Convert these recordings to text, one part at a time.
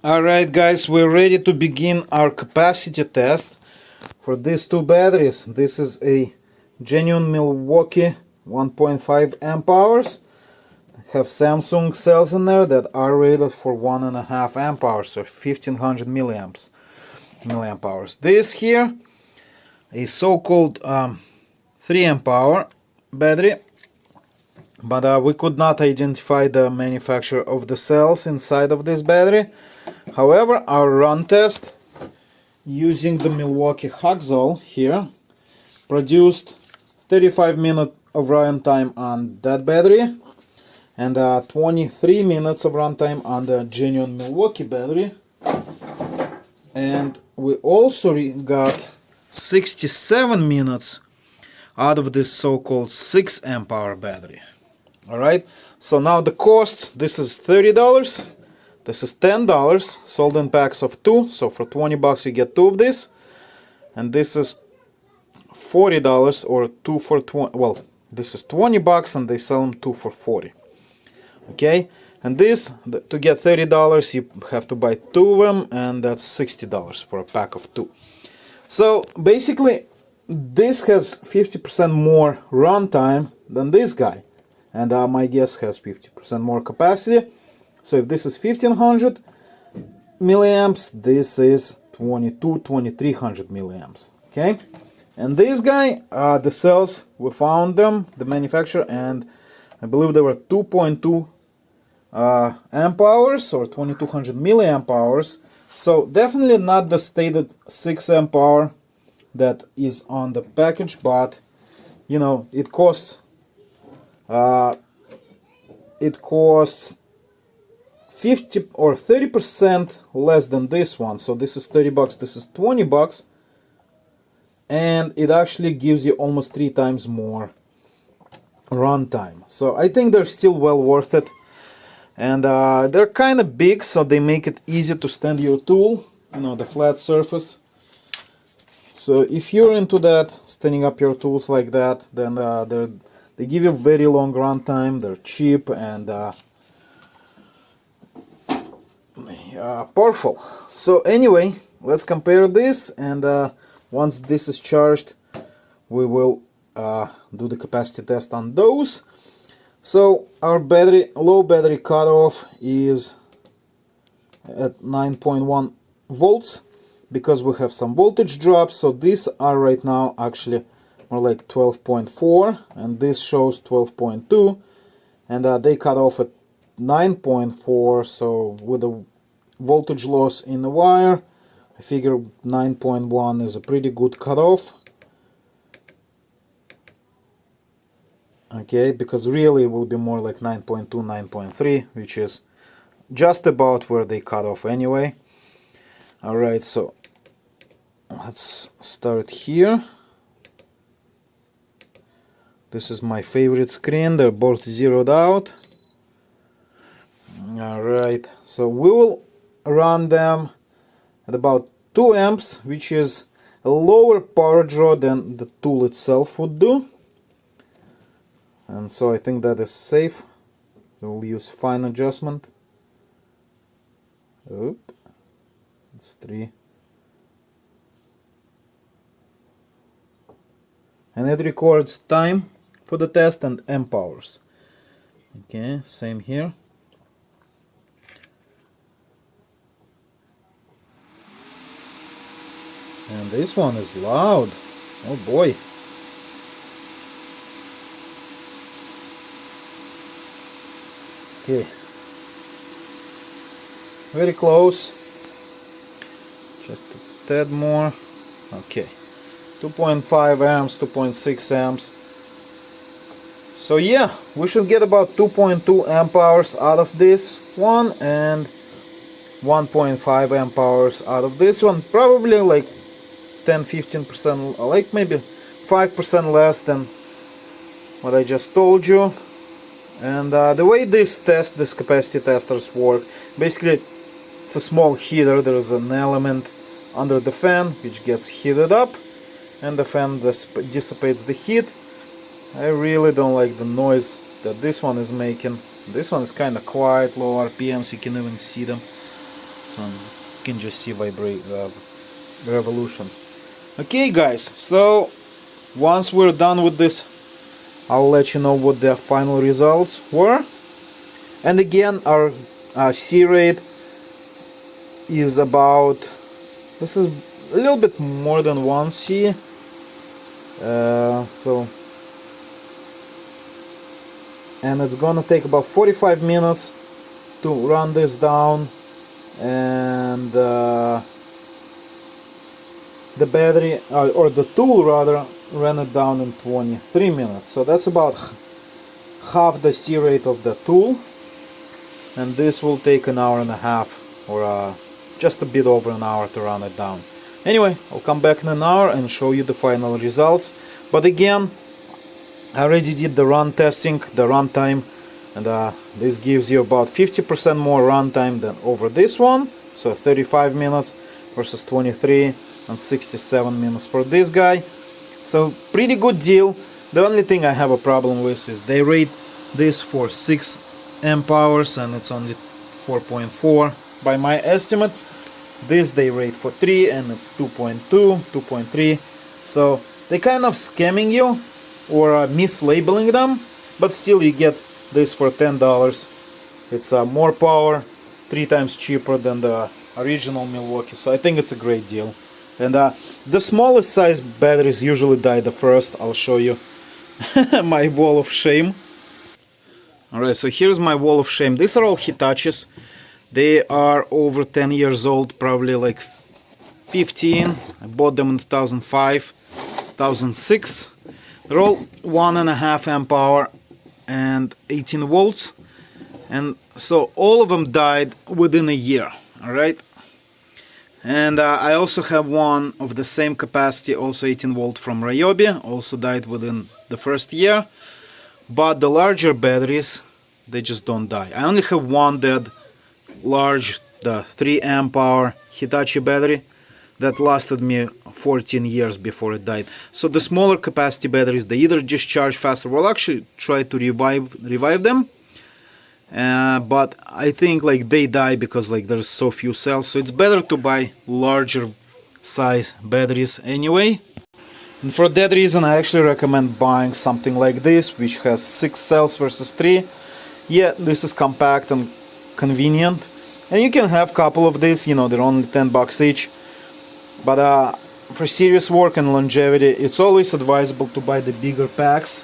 Alright guys, we're ready to begin our capacity test for these two batteries. This is a genuine Milwaukee 1.5 amp hours. Have Samsung cells in there that are rated for 1.5 amp hours, so 1500 milliamp hours. This here a so-called 3 amp hour battery, but we could not identify the manufacturer of the cells inside of this battery. However, our run test using the Milwaukee Huxol here produced 35 minutes of runtime on that battery and 23 minutes of runtime on the genuine Milwaukee battery. And we also got 67 minutes out of this so-called 6 amp hour battery. Alright, so now the cost, this is $30, this is $10, sold in packs of 2, so for 20 bucks you get 2 of this, and this is $40 or 2 for 20, well, this is 20 bucks and they sell them 2 for 40. Okay, and this, to get $30 you have to buy 2 of them, and that's $60 for a pack of 2. So basically this has 50% more runtime than this guy, and my guess has 50% more capacity. So if this is 1500 milliamps, this is 2300 milliamps. Okay, and this guy, the cells, we found them, the manufacturer, and I believe they were 2.2 amp hours or 2200 milliamp hours. So definitely not the stated 6 amp hour that is on the package, but you know, it costs 50 or 30% less than this one. So this is 30 bucks, this is 20 bucks, and it actually gives you almost 3 times more runtime. So I think they're still well worth it, and they're kind of big, so they make it easy to stand your tool, you know, the flat surface. So if you're into that, standing up your tools like that, then they give you very long runtime, they're cheap, and powerful. So anyway, let's compare this, and once this is charged we will do the capacity test on those. So our battery, low battery cutoff is at 9.1 volts because we have some voltage drops. So these are right now actually more like 12.4, and this shows 12.2, and they cut off at 9.4. so with the voltage loss in the wire, I figure 9.1 is a pretty good cutoff. Okay, because really it will be more like 9.2, 9.3, which is just about where they cut off anyway. Alright, so let's start here. This is my favorite screen, they're both zeroed out. Alright, so we will run them at about 2 amps, which is a lower power draw than the tool itself would do. And so I think that is safe. We'll use fine adjustment. Oop, it's 3. And it records time for the test and amp hours. Okay, same here. And this one is loud. Oh boy. Okay. Very close. Just a tad more. Okay. 2.5 amps, 2.6 amps. So yeah, we should get about 2.2 amp hours out of this one and 1.5 amp hours out of this one. Probably like 10-15%, like maybe 5% less than what I just told you. And the way this capacity testers work, basically it's a small heater. There's an element under the fan which gets heated up, and the fan dissipates the heat. I really don't like the noise that this one is making. This one is kind of quiet, low RPMs, you can even see them. So you can just see revolutions. Okay guys, so once we're done with this, I'll let you know what the final results were. And again, our C rate is about, this is a little bit more than 1 C. And it's gonna take about 45 minutes to run this down, and the battery or the tool rather ran it down in 23 minutes. So that's about half the C rate of the tool, and this will take an hour and a half, or just a bit over an hour to run it down. Anyway, I'll come back in an hour and show you the final results. But again, I already did the run testing, the run time, and this gives you about 50% more run time than over this one. So 35 minutes versus 23 and 67 minutes for this guy. So pretty good deal. The only thing I have a problem with is they rate this for 6 amp hours and it's only 4.4 by my estimate. This they rate for 3 and it's 2.2, 2.3. So they kind of scamming you or mislabeling them, but still you get this for $10. It's more power, 3 times cheaper than the original Milwaukee. So I think it's a great deal. And the smallest size batteries usually die the first. I'll show you my wall of shame. Alright, so here's my wall of shame. These are all Hitachis. They are over 10 years old, probably like 15. I bought them in 2005, 2006. They're all 1.5 amp hour and 18 volts. And so all of them died within a year. Alright. And I also have one of the same capacity, also 18 volt from Ryobi, also died within the first year. But the larger batteries, they just don't die. I only have one dead large, the 3 amp hour Hitachi battery that lasted me 14 years before it died. So the smaller capacity batteries, they either discharge faster. We'll actually try to revive them. But I think like they die because like there's so few cells, so it's better to buy larger size batteries anyway. And for that reason I actually recommend buying something like this, which has 6 cells versus 3. Yeah, this is compact and convenient, and you can have a couple of these, you know, they're only $10 each. But for serious work and longevity, it's always advisable to buy the bigger packs.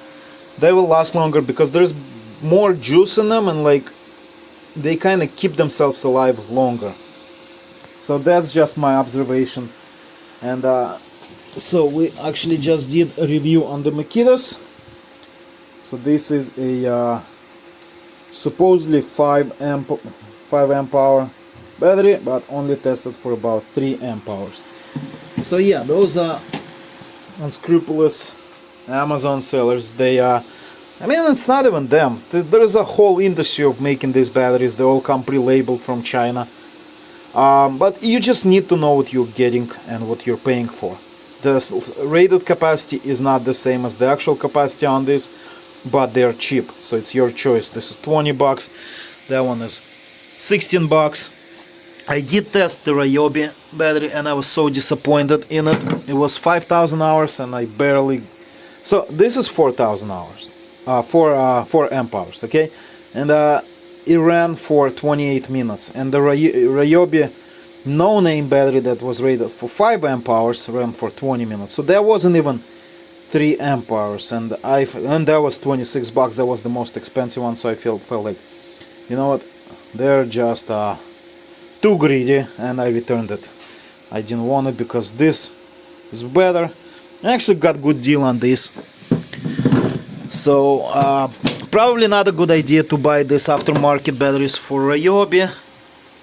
They will last longer because there's more juice in them, and like they kind of keep themselves alive longer. So that's just my observation. And so we actually just did a review on the Makitas. So this is a supposedly 5 amp hour battery, but only tested for about 3 amp hours. So yeah, those are unscrupulous Amazon sellers. They I mean, it's not even them. There is a whole industry of making these batteries. They all come pre-labeled from China. But you just need to know what you're getting and what you're paying for. The rated capacity is not the same as the actual capacity on this, but they're cheap, so it's your choice. This is $20. That one is $16. I did test the Ryobi battery and I was so disappointed in it. It was 5,000 hours and I barely... So this is 4,000 hours. 4 amp hours, okay? And it ran for 28 minutes. And the Ryobi no-name battery that was rated for 5 amp hours ran for 20 minutes. So that wasn't even 3 amp hours. And that was $26. That was the most expensive one. So I felt like, you know what? They're just too greedy, and I returned it. I didn't want it because this is better. I actually got good deal on this. So probably not a good idea to buy this aftermarket batteries for Ryobi.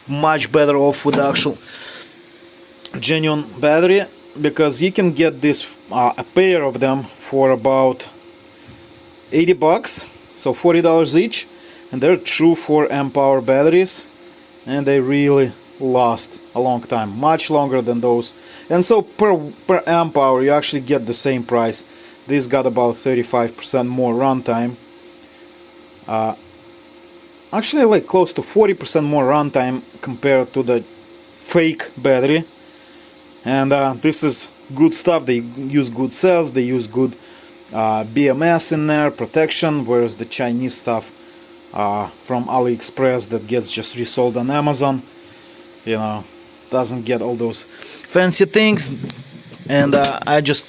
Much better off with the actual genuine battery, because you can get this a pair of them for about $80, so $40 each, and they're true 4 amp hour batteries, and they really last a long time, much longer than those. And so per amp hour you actually get the same price. This got about 35% more runtime. Actually like close to 40% more runtime compared to the fake battery, and this is good stuff. They use good cells, they use good BMS in there, protection, whereas the Chinese stuff from AliExpress that gets just resold on Amazon, you know, doesn't get all those fancy things. And I just,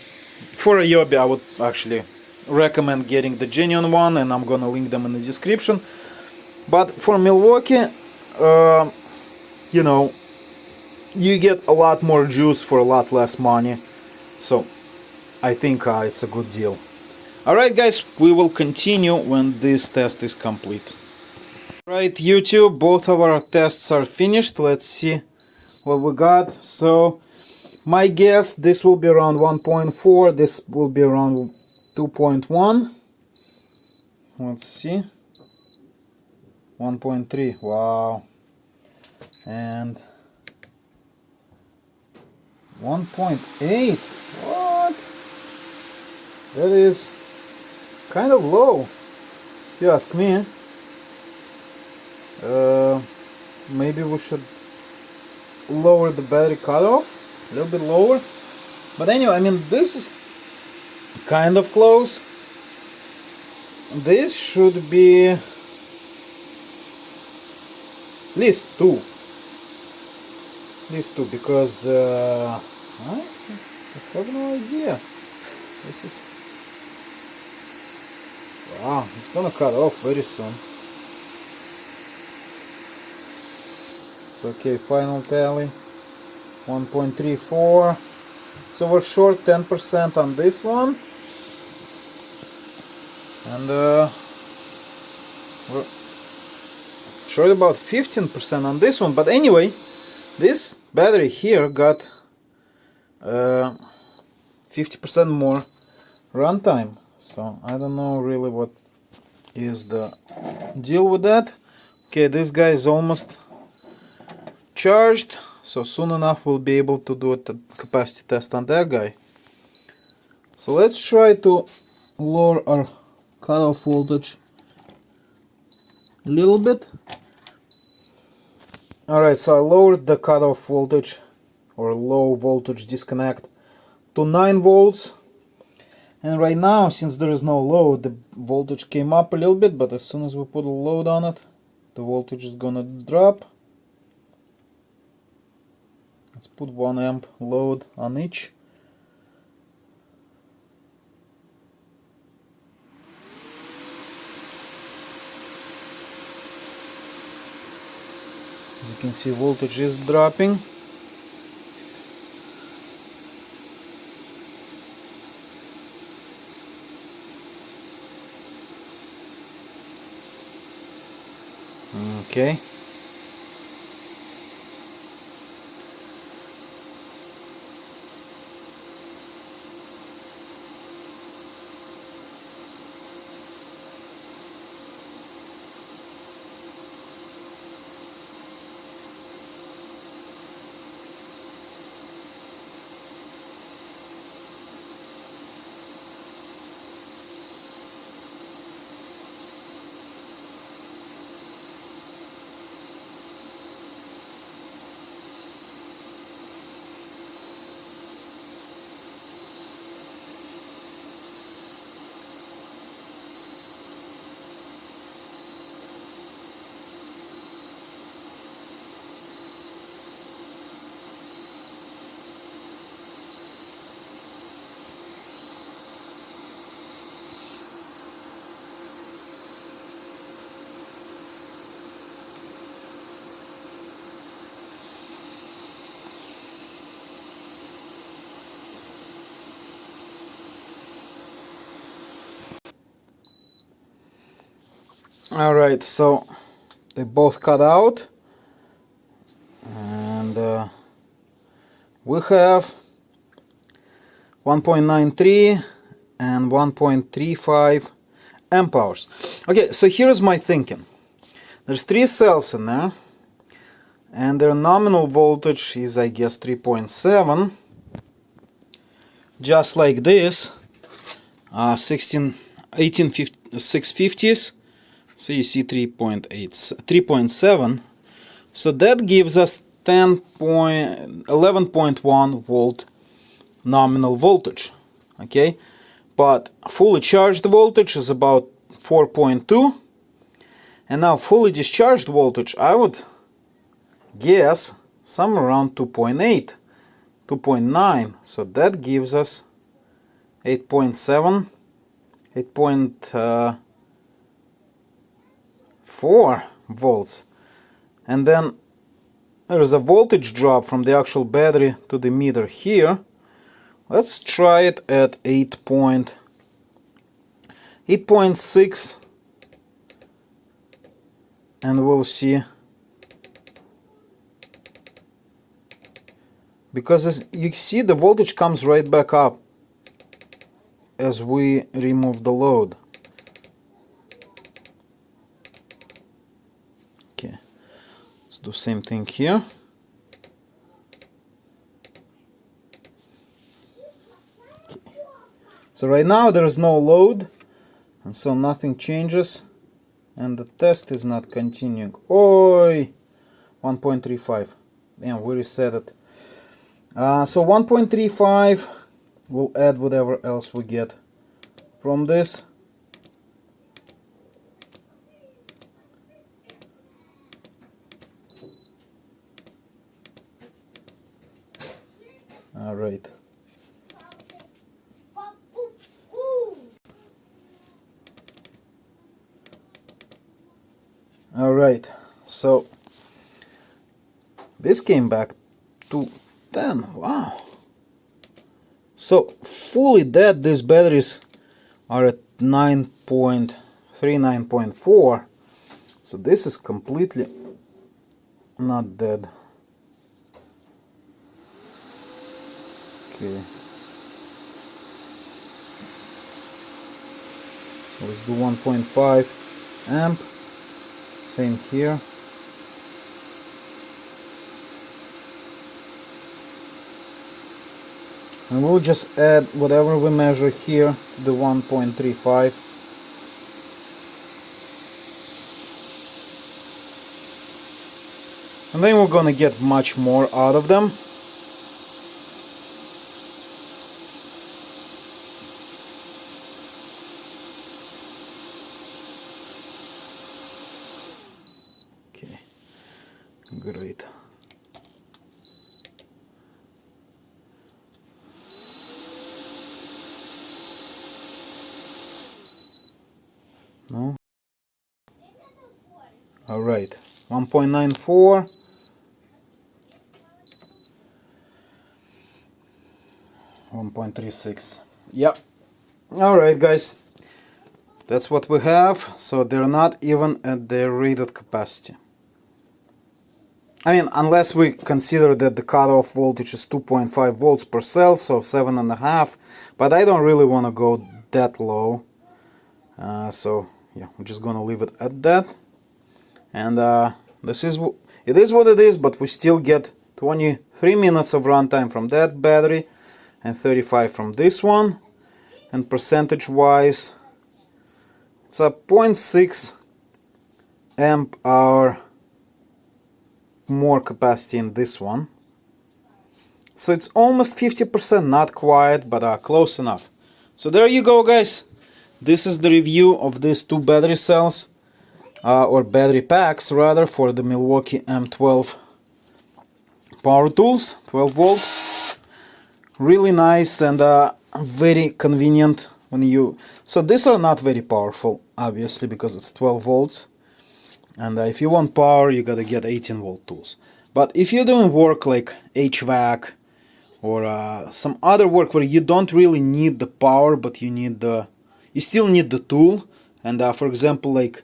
for a Ryobi, I would actually recommend getting the genuine one, and I'm gonna link them in the description. But for Milwaukee, you know, you get a lot more juice for a lot less money, so I think it's a good deal. Alright guys, we will continue when this test is complete. Right, YouTube, both of our tests are finished. Let's see what we got. So my guess, this will be around 1.4, this will be around 2.1. Let's see. 1.3, wow. And 1.8, what? That is kind of low, if you ask me. Maybe we should lower the battery cutoff a little bit lower. But anyway, I mean, this is kind of close. This should be at least 2. At least 2, because I have no idea. This is, wow, it's gonna cut off very soon. So, okay, final tally 1.34. So we're short 10% on this one, and we're short about 15% on this one. But anyway, this battery here got 50% more runtime, so I don't know really what is the deal with that. Okay, this guy is almost charged, so soon enough we'll be able to do a capacity test on that guy. So let's try to lower our cutoff voltage a little bit. Alright, so I lowered the cutoff voltage, or low voltage disconnect, to 9 volts. And right now, since there is no load, the voltage came up a little bit, but as soon as we put a load on it, the voltage is gonna drop. Let's put 1 amp load on each. You can see voltage is dropping. Okay. Alright, so they both cut out, and we have 1.93 and 1.35 amp hours. Okay, so here's my thinking. There's 3 cells in there, and their nominal voltage is, I guess, 3.7, just like this, 650s. So you see 3.7. So that gives us 11.1 volt nominal voltage, okay, but fully charged voltage is about 4.2, and now fully discharged voltage I would guess somewhere around 2.8, 2.9, so that gives us 8.7, 8.4 volts. And then there is a voltage drop from the actual battery to the meter here. Let's try it at 8.6, and we'll see. Because as you see, the voltage comes right back up as we remove the load. Okay, let's do same thing here. Okay. So right now there is no load, and so nothing changes, and the test is not continuing. Oi, 1.35. Damn, we reset it. So 1.35, we'll add whatever else we get from this. All right. All right. So this came back to 10. Wow. So fully dead, these batteries are at 9.3, 9.4. So this is completely not dead. Okay. So let's do 1.5 amp. Same here. And we'll just add whatever we measure here to the 1.35. And then we're gonna get much more out of them. Okay, great. No? Alright, 1.94. 1.36. Yep. Alright guys, that's what we have. So they're not even at their rated capacity. I mean, unless we consider that the cutoff voltage is 2.5 volts per cell, so 7.5, but I don't really want to go that low. So yeah, we're just gonna leave it at that. And this is it is what it is, but we still get 23 minutes of runtime from that battery and 35 from this one. And percentage wise, it's a 0.6 amp hour more capacity in this one. So it's almost 50%, not quite, but close enough. So there you go guys. This is the review of these two battery cells, or battery packs rather, for the Milwaukee M12 power tools, 12 volt. Really nice and very convenient when you... So these are not very powerful, obviously, because it's 12 volts. And if you want power, you gotta get 18 volt tools. But if you're doing work like HVAC or some other work where you don't really need the power, but you need the... You still need the tool, and for example, like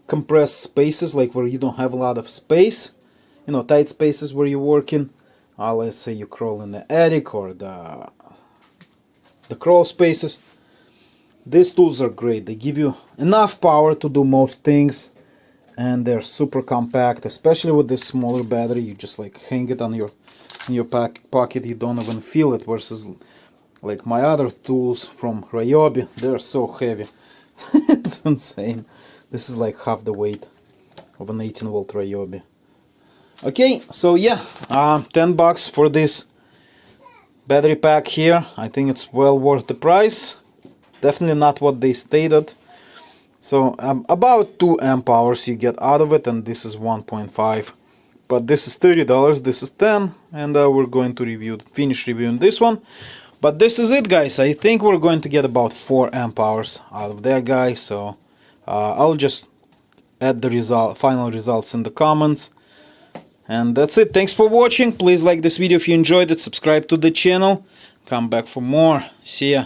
compressed spaces, like where you don't have a lot of space, you know, tight spaces where you're working. Let's say you crawl in the attic or the crawl spaces. These tools are great. They give you enough power to do most things, and they're super compact, especially with this smaller battery. You just like hang it on your pocket. You don't even feel it. Versus like my other tools from Ryobi, they're so heavy. It's insane. This is like half the weight of an 18 volt Ryobi. Okay, so yeah, 10 bucks for this battery pack here. I think it's well worth the price. Definitely not what they stated. So about 2 amp hours you get out of it, and this is 1.5. But this is $30, this is 10, and we're going to finish reviewing this one. But this is it, guys. I think we're going to get about 4 amp hours out of that guy. So I'll just add the final results in the comments. And that's it. Thanks for watching. Please like this video if you enjoyed it. Subscribe to the channel. Come back for more. See ya.